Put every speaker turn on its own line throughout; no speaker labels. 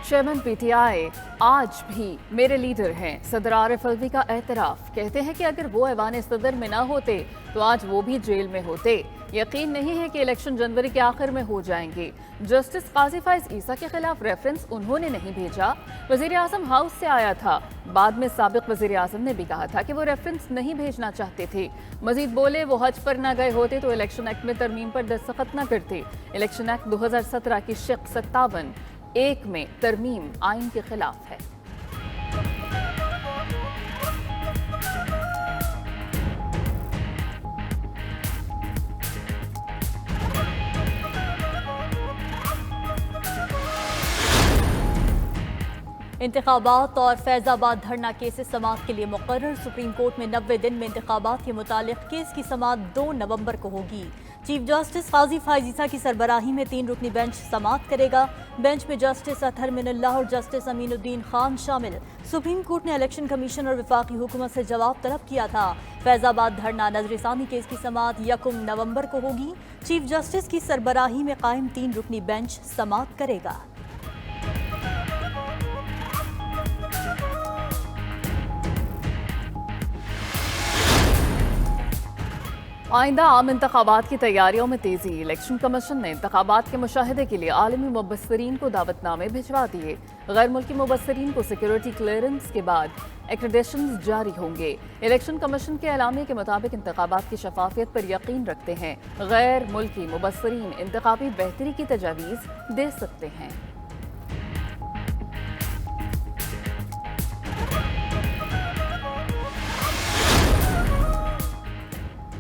Chairman P T I آج بھی میرے لیڈر ہیں، صدر عارف الوی کا اعتراف۔ کہتے ہیں کہ اگر وہ ایوان صدر میں نہ ہوتے تو آج وہ بھی جیل میں ہوتے۔ یقین نہیں ہے کہ الیکشن جنوری کے آخر میں ہو جائیں گے۔ جسٹس قاضی فائز عیسیٰ کے خلاف ریفرنس انہوں نے نہیں بھیجا، وزیر اعظم ہاؤس سے آیا تھا۔ بعد میں سابق وزیر اعظم نے بھی کہا تھا کہ وہ ریفرنس نہیں بھیجنا چاہتے تھے۔ مزید بولے وہ حج پر نہ گئے ہوتے تو الیکشن ایکٹ میں ترمیم پر دستخط نہ کرتے۔ الیکشن ایکٹ 2017 کی شق 57(1) میں ترمیم آئین کے خلاف ہے۔
انتخابات اور فیض آباد دھرنا کیسز سماعت کے لیے مقرر۔ سپریم کورٹ میں 90 دن میں انتخابات کے متعلق کیس کی سماعت 2 نومبر کو ہوگی۔ چیف جسٹس قاضی فائز عیسیٰ کی سربراہی میں 3 رکنی بینچ سماعت کرے گا۔ بینچ میں جسٹس اطہر من اللہ اور جسٹس امین الدین خان شامل۔ سپریم کورٹ نے الیکشن کمیشن اور وفاقی حکومت سے جواب طلب کیا تھا۔ فیض آباد دھرنا نظر ثانی کیس کی سماعت 1 نومبر کو ہوگی۔ چیف جسٹس کی سربراہی میں قائم 3 رکنی بینچ سماعت کرے گا۔
آئندہ عام انتخابات کی تیاریوں میں تیزی۔ الیکشن کمیشن نے انتخابات کے مشاہدے کے لیے عالمی مبصرین کو دعوت نامے بھجوا دیے۔ غیر ملکی مبصرین کو سیکیورٹی کلیئرنس کے بعد ایکریڈیشنز جاری ہوں گے۔ الیکشن کمیشن کے اعلامیے کے مطابق انتخابات کی شفافیت پر یقین رکھتے ہیں۔ غیر ملکی مبصرین انتخابی بہتری کی تجاویز دے سکتے ہیں۔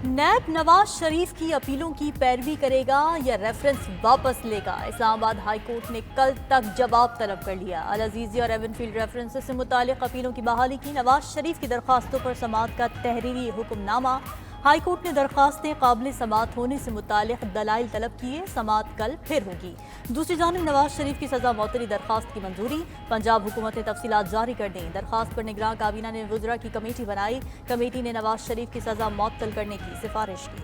نیب نواز شریف کی اپیلوں کی پیروی کرے گا یا ریفرنس واپس لے گا؟ اسلام آباد ہائی کورٹ نے کل تک جواب طلب کر لیا۔ العزیزی اور ایون فیلڈ ریفرنسز سے متعلق اپیلوں کی بحالی کی۔ نواز شریف کی درخواستوں پر سماعت کا تحریری حکم نامہ۔ ہائی کورٹ نے درخواستیں قابل سماعت ہونے سے متعلق دلائل طلب کیے۔ سماعت کل پھر ہوگی۔ دوسری جانب نواز شریف کی سزا معطلی درخواست کی منظوری۔ پنجاب حکومت نے تفصیلات جاری کر دیں۔ درخواست پر نگراں کابینہ نے وزراء کی کمیٹی بنائی۔ کمیٹی نے نواز شریف کی سزا معطل کرنے کی سفارش کی۔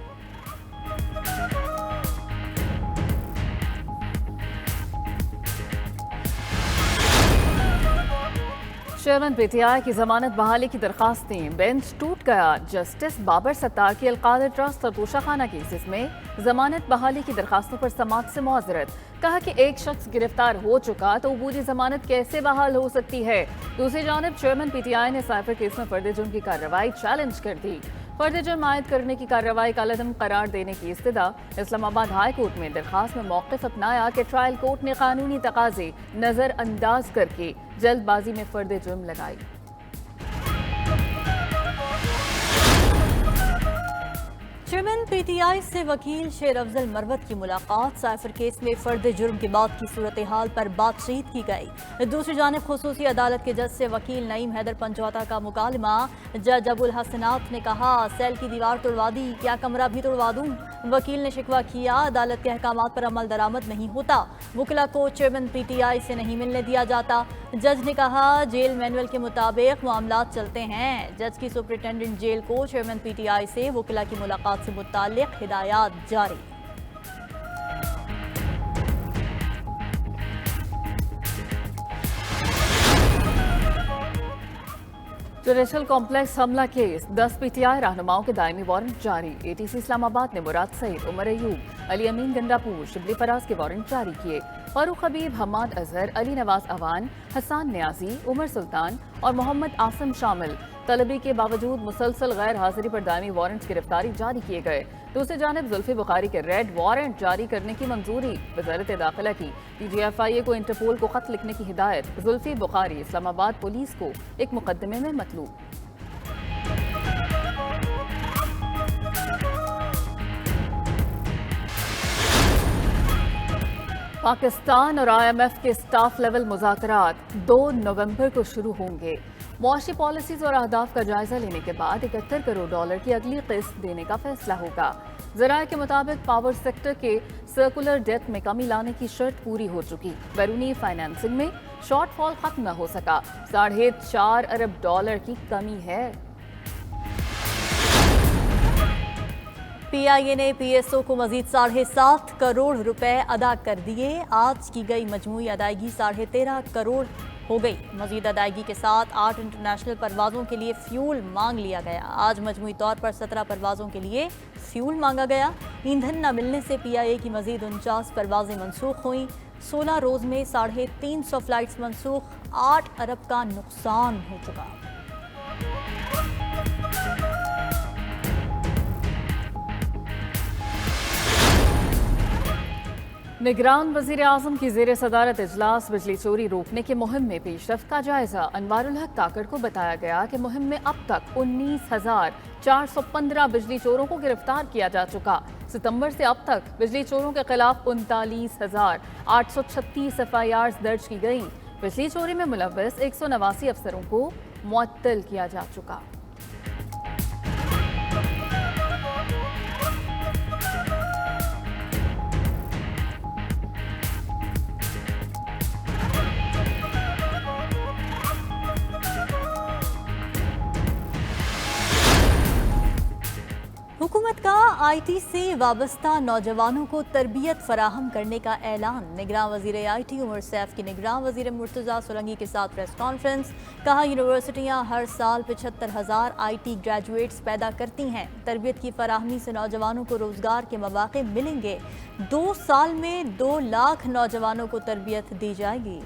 چیئرمین پی ٹی آئی کی ضمانت بحالی کی درخواستیں۔ بینچ ٹوٹ گیا۔ جسٹس بابر ستار کی القادر ٹرسٹ اور توشہ خانہ کیسز میں ضمانت بحالی کی درخواستوں پر سماعت سے معذرت۔ کہا کہ ایک شخص گرفتار ہو چکا تو عبوری ضمانت کیسے بحال ہو سکتی ہے؟ دوسری جانب چیئرمین پی ٹی آئی نے سائفر کیس میں فرد جرم کی کارروائی چیلنج کر دی۔ فرد جرم عائد کرنے کی کارروائی کالعدم قرار دینے کی استدعا۔ اسلام آباد ہائی کورٹ میں درخواست میں موقف اپنایا کہ ٹرائل کورٹ نے قانونی تقاضے نظر انداز کر کے جلد بازی میں فرد جرم لگائی۔
چیئرمین پی ٹی آئی سے وکیل شیر افضل مروت کی ملاقات۔ سائفر کیس میں فرد جرم کے بعد کی صورتحال پر بات چیت کی گئی۔ دوسری جانب خصوصی عدالت کے جج سے وکیل نعیم حیدر پنجوتا کا مکالمہ۔ جج ابو الحسنات نے کہا سیل کی دیوار توڑوا دی، کیا کمرہ بھی توڑوا دوں؟ وکیل نے شکوہ کیا عدالت کے احکامات پر عمل درآمد نہیں ہوتا، وکلاء کو چیئرمین پی ٹی آئی سے نہیں ملنے دیا جاتا۔ جج نے کہا جیل مینول کے مطابق معاملات چلتے ہیں۔ جج کی سپرنٹینڈنٹ جیل کو چیئرمین پی ٹی آئی سے وکلاء کی ملاقات سے متعلق ہدایات جاری۔
جوڈیشل کمپلیکس حملہ کیس 10 پی ٹی آئی رہنماؤں کے دائمی وارنٹ جاری۔ اے ٹی سی اسلام آباد نے مراد سعید، عمر ایوب، علی امین گنڈاپور، شبلی فراز کے وارنٹ جاری کیے۔ فاروق حبیب، حماد اظہر، علی نواز اوان، حسان نیازی، عمر سلطان اور محمد عاصم شامل۔ طلبی کے باوجود مسلسل غیر حاضری پر دائمی وارنٹ گرفتاری جاری کیے گئے۔ دوسری جانب زلفی بخاری کے ریڈ وارنٹ جاری کرنے کی منظوری۔ وزارت داخلہ کی ٹی جی ایف آئی اے کو انٹرپول کو خط لکھنے کی ہدایت۔ زلفی بخاری اسلام آباد پولیس کو ایک مقدمے میں مطلوب۔ پاکستان اور آئی ایم ایف کے اسٹاف لیول مذاکرات 2 نومبر کو شروع ہوں گے۔ معاشی پالیسیز اور اہداف کا جائزہ لینے کے بعد 71 کروڑ ڈالر کی اگلی قسط دینے کا فیصلہ ہوگا۔ ذرائع کے مطابق پاور سیکٹر کے سرکولر ڈیٹ میں کمی لانے کی شرط پوری ہو چکی۔ بیرونی فائنانسنگ میں شارٹ فال ختم نہ ہو سکا۔ 4.5 ارب ڈالر کی کمی ہے۔
پی آئی اے نے پی ایس او کو مزید 7.5 کروڑ روپے ادا کر دیے۔ آج کی گئی مجموعی ادائیگی 13.5 کروڑ ہو گئی۔ مزید ادائیگی کے ساتھ 8 انٹرنیشنل پروازوں کے لیے فیول مانگ لیا گیا۔ آج مجموعی طور پر 17 پروازوں کے لیے فیول مانگا گیا۔ ایندھن نہ ملنے سے پی آئی اے کی مزید 49 پروازیں منسوخ ہوئیں۔ 16 روز میں 350 فلائٹس منسوخ، 8 ارب کا نقصان ہو چکا۔
نگران وزیر اعظم کی زیر صدارت اجلاس بجلی چوری روکنے کی مہم میں پیش رفت کا جائزہ۔ انوار الحق کاکڑ کو بتایا گیا کہ مہم میں اب تک 19,415 بجلی چوروں کو گرفتار کیا جا چکا۔ ستمبر سے اب تک بجلی چوروں کے خلاف 39,836 FIRs درج کی گئیں۔ بجلی چوری میں ملوث 189 افسروں کو معطل کیا جا چکا۔
حکومت کا آئی ٹی سے وابستہ نوجوانوں کو تربیت فراہم کرنے کا اعلان۔ نگراں وزیر آئی ٹی عمر سیف کی نگراں وزیر مرتضیٰ سولنگی کے ساتھ پریس کانفرنس۔ کہا یونیورسٹیاں ہر سال 75,000 آئی ٹی گریجویٹس پیدا کرتی ہیں۔ تربیت کی فراہمی سے نوجوانوں کو روزگار کے مواقع ملیں گے۔ 2 سال میں 2 لاکھ نوجوانوں کو تربیت دی جائے گی۔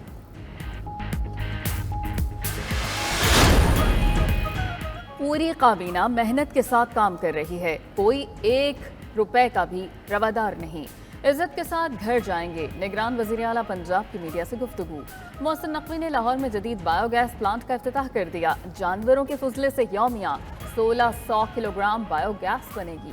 پوری کابینہ محنت کے ساتھ کام کر رہی ہے، کوئی 1 روپے کا بھی روادار نہیں۔ عزت کے ساتھ گھر جائیں گے، نگران وزیر اعلیٰ پنجاب کی میڈیا سے گفتگو۔ محسن نقوی نے لاہور میں جدید بایو گیس پلانٹ کا افتتاح کر دیا۔ جانوروں کے فضلے سے یومیہ 1600 کلو گرام بایو گیس بنے گی۔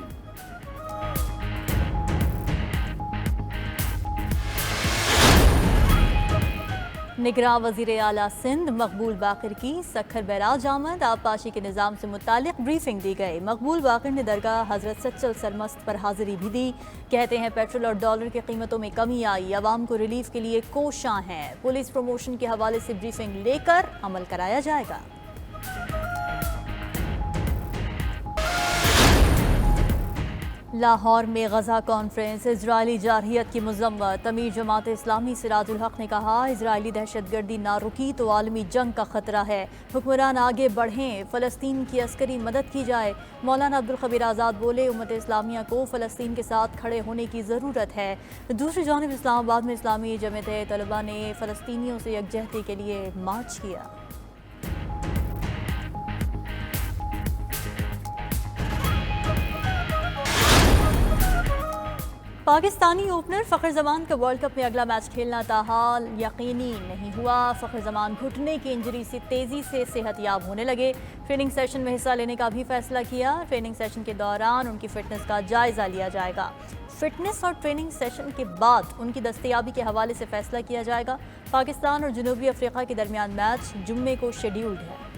نگراں وزیر اعلیٰ سندھ مقبول باقر کی سکھر بیراج آمد۔ آبپاشی کے نظام سے متعلق بریفنگ دی گئی۔ مقبول باقر نے درگاہ حضرت سچل سرمست پر حاضری بھی دی۔ کہتے ہیں پیٹرول اور ڈالر کی قیمتوں میں کمی آئی، عوام کو ریلیف کے لیے کوشاں ہیں۔ پولیس پروموشن کے حوالے سے بریفنگ لے کر عمل کرایا جائے گا۔ لاہور میں غزہ کانفرنس، اسرائیلی جارحیت کی مذمت۔ امیر جماعت اسلامی سراج الحق نے کہا اسرائیلی دہشت گردی نہ رکی تو عالمی جنگ کا خطرہ ہے۔ حکمران آگے بڑھیں، فلسطین کی عسکری مدد کی جائے۔ مولانا عبدالخبیر آزاد بولے امت اسلامیہ کو فلسطین کے ساتھ کھڑے ہونے کی ضرورت ہے۔ دوسری جانب اسلام آباد میں اسلامی جمعیت طلبہ نے فلسطینیوں سے یکجہتی کے لیے مارچ کیا۔ پاکستانی اوپنر فخر زمان کا ورلڈ کپ میں اگلا میچ کھیلنا تاحال یقینی نہیں ہوا۔ فخر زمان گھٹنے کی انجری سے تیزی سے صحت یاب ہونے لگے۔ ٹریننگ سیشن میں حصہ لینے کا بھی فیصلہ کیا۔ ٹریننگ سیشن کے دوران ان کی فٹنس کا جائزہ لیا جائے گا۔ فٹنس اور ٹریننگ سیشن کے بعد ان کی دستیابی کے حوالے سے فیصلہ کیا جائے گا۔ پاکستان اور جنوبی افریقہ کے درمیان میچ جمعے کو شیڈیولڈ ہے۔